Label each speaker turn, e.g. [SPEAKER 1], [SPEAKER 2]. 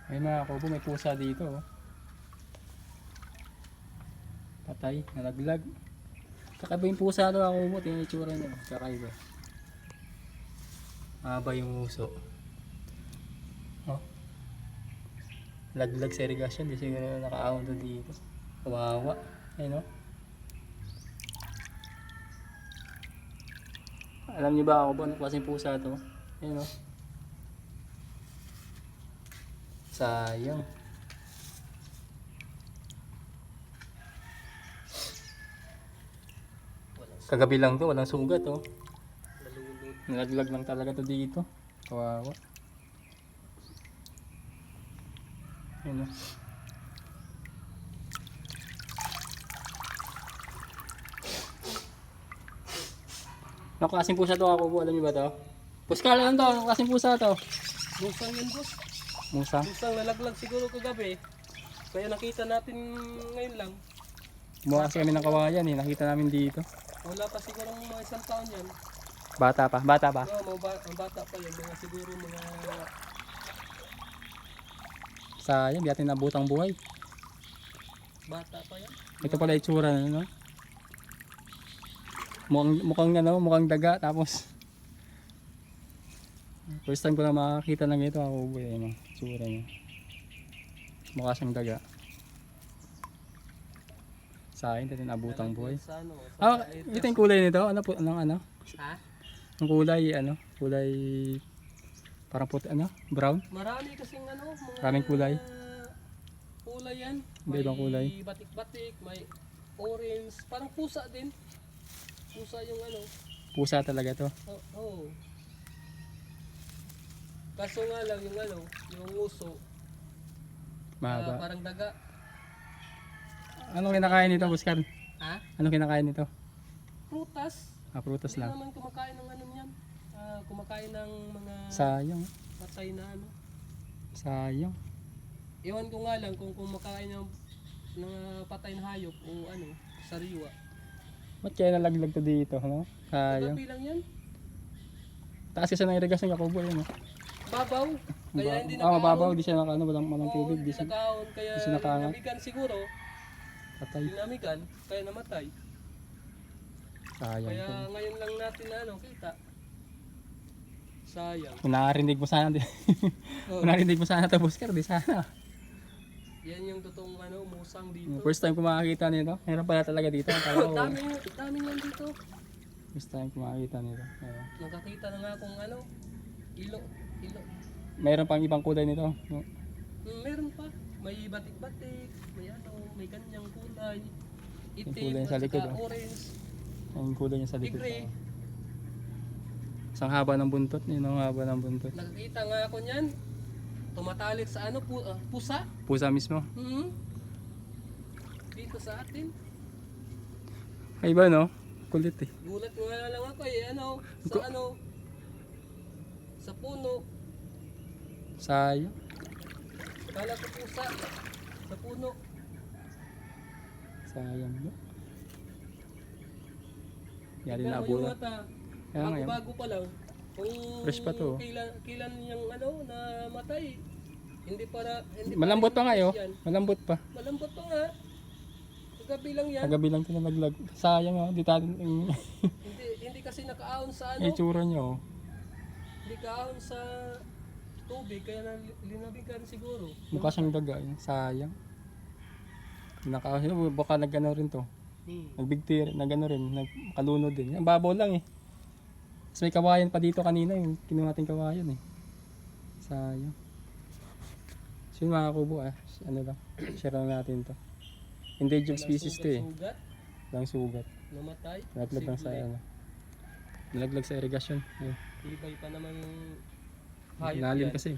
[SPEAKER 1] Ayun mga kubo, may pusa dito. Oh. Patay, nalaglag. Kakaiba yung pusa ito mga kubo, tingnan yung itsura niya. Kakaiba. Haba yung uso. Oh. Laglag sa irigasyon, di siguro nakaahon doon dito. Kawawa. Ayun oh. Alam niyo ba ako ba anong klaseng pusa ito? Ayun oh. Sayang. Kagabi lang to, walang sugat oh. Nalaglag lang talaga to dito. Kawawa. Ayun oh. Anong klaseng pusa to ako po? Alam niyo ba to? Puskal lang to, anong klaseng pusa to?
[SPEAKER 2] Musang yun, boss.
[SPEAKER 1] Musang?
[SPEAKER 2] Musang nalaglag siguro kagabi. Kaya nakita natin ngayon lang.
[SPEAKER 1] Kumuha kasi kami ng kawayan eh, nakita namin dito.
[SPEAKER 2] Wala pa siguro mga isang taon yan.
[SPEAKER 1] Bata pa, bata pa.
[SPEAKER 2] Oo, ang bata pa yan. Mga siguro mga...
[SPEAKER 1] Sayang, di natin nabutang buhay.
[SPEAKER 2] Bata pa yan.
[SPEAKER 1] Ito pala itsura na, no? Mukhang daga, tapos first time ko na makakita ng ito ako boy, ano, itsura niya. Mukha siyang daga. Sa akin, natin nabutang buhay.
[SPEAKER 2] Sa ano?
[SPEAKER 1] Ah, ito yung kulay nito? Ano po, ano?
[SPEAKER 2] Ha?
[SPEAKER 1] Ang kulay, ano? Kulay parang puti, ano? Brown?
[SPEAKER 2] Marami kasing ano, mga...
[SPEAKER 1] Maraming kulay.
[SPEAKER 2] Kulay yan.
[SPEAKER 1] Iba-ibang kulay.
[SPEAKER 2] May batik-batik, may orange. Parang pusa din. Pusa yung ano.
[SPEAKER 1] Pusa talaga to.
[SPEAKER 2] Oo. Kaso nga lang yung ano, yung uso.
[SPEAKER 1] Mahaba.
[SPEAKER 2] Parang daga.
[SPEAKER 1] Anong kinakain nito, Buskar?
[SPEAKER 2] Ha?
[SPEAKER 1] Anong kinakain nito?
[SPEAKER 2] Prutas.
[SPEAKER 1] Prutas
[SPEAKER 2] Hindi
[SPEAKER 1] lang.
[SPEAKER 2] naman kumakain ng ano niyan. Kumakain ng mga
[SPEAKER 1] Sayang.
[SPEAKER 2] patay na ano.
[SPEAKER 1] Sayang.
[SPEAKER 2] Iwan ko nga lang kung kumakain ng patay na hayop o ano, sariwa.
[SPEAKER 1] Ba't kaya nalaglag to dito, no? Sayang.
[SPEAKER 2] Kagabi lang yan.
[SPEAKER 1] Taas kasi ng irigasyon yung Yakubo, yun, no?
[SPEAKER 2] Babaw. Kaya hindi
[SPEAKER 1] mababaw, di siya walang tubig,
[SPEAKER 2] hindi
[SPEAKER 1] di siya
[SPEAKER 2] nakaon. Kaya
[SPEAKER 1] di siya nakaangat.
[SPEAKER 2] dinamigan siguro.
[SPEAKER 1] Patay.
[SPEAKER 2] Dinamigan, kaya namatay.
[SPEAKER 1] Sayang
[SPEAKER 2] Kaya
[SPEAKER 1] to.
[SPEAKER 2] ngayon lang natin na ano, kita. Sayang.
[SPEAKER 1] Kung nakarinig mo sana,
[SPEAKER 2] Oh,
[SPEAKER 1] kung narinig mo sana to, Buskar, di sana.
[SPEAKER 2] yan yung totoong ano, musang dito.
[SPEAKER 1] First time ko makakita nito. Meron pala talaga dito. Akala ko,
[SPEAKER 2] Dami yan dito.
[SPEAKER 1] first time ko makakita nito. Ayan.
[SPEAKER 2] Nakakita na nga akong ano, ilo.
[SPEAKER 1] Meron pang ibang kulay nito.
[SPEAKER 2] Meron pa. May batik-batik, may ano, may ganyang kulay.
[SPEAKER 1] Yung
[SPEAKER 2] Itim,
[SPEAKER 1] kulay
[SPEAKER 2] at
[SPEAKER 1] sa likod,
[SPEAKER 2] saka
[SPEAKER 1] oh.
[SPEAKER 2] orange.
[SPEAKER 1] Ang kulay niya sa likod.
[SPEAKER 2] Tigre.
[SPEAKER 1] Isang haba ng buntot. Yun ang haba ng buntot.
[SPEAKER 2] Nakakita nga ako niyan. Tumatalit sa ano, pusa.
[SPEAKER 1] Pusa mismo.
[SPEAKER 2] Dito sa atin.
[SPEAKER 1] Ay ba, no? Kulit eh.
[SPEAKER 2] Gulat nga lang ako eh, ano, sa ano, sa puno.
[SPEAKER 1] Sayang.
[SPEAKER 2] Kala ko pusa, sa puno.
[SPEAKER 1] Sayang. No? Yari
[SPEAKER 2] Tignan
[SPEAKER 1] na
[SPEAKER 2] mo yung
[SPEAKER 1] abula.
[SPEAKER 2] mata.
[SPEAKER 1] Kaya ngayon.
[SPEAKER 2] Bago pa lang. Kung
[SPEAKER 1] Fresh pa to.
[SPEAKER 2] kailan yung ano, na matay. Hindi
[SPEAKER 1] Malambot pa nga,
[SPEAKER 2] fresh
[SPEAKER 1] yo.
[SPEAKER 2] yan.
[SPEAKER 1] Malambot pa.
[SPEAKER 2] Malambot pa nga. Kagabi lang yan.
[SPEAKER 1] Kagabi lang ito nalaglag. Sayang, oh. Di tayo
[SPEAKER 2] Hindi kasi nakaahon sa ano.
[SPEAKER 1] itsura niya, oh.
[SPEAKER 2] Hindi kaahon sa tubig, kaya linabigan siguro.
[SPEAKER 1] Mukha siyang daga. Eh. Sayang. Baka nag-ano rin to. Nagbigti, nag-ano rin. Nagkalunod din. Ang babaw lang eh. Tapos may kawayan pa dito kanina. Yung kinuha natin kawayan eh. Sayang. So yun mga kubo ah. Ano lang. Share lang natin to. Endangered species to eh.
[SPEAKER 2] Sugat,
[SPEAKER 1] Lang sugat.
[SPEAKER 2] namatay.
[SPEAKER 1] Nalaglag lang sa ano. Nalaglag sa irigasyon. Ayun.
[SPEAKER 2] Ibay pa naman yung hayop
[SPEAKER 1] Lalim
[SPEAKER 2] yan.
[SPEAKER 1] kasi.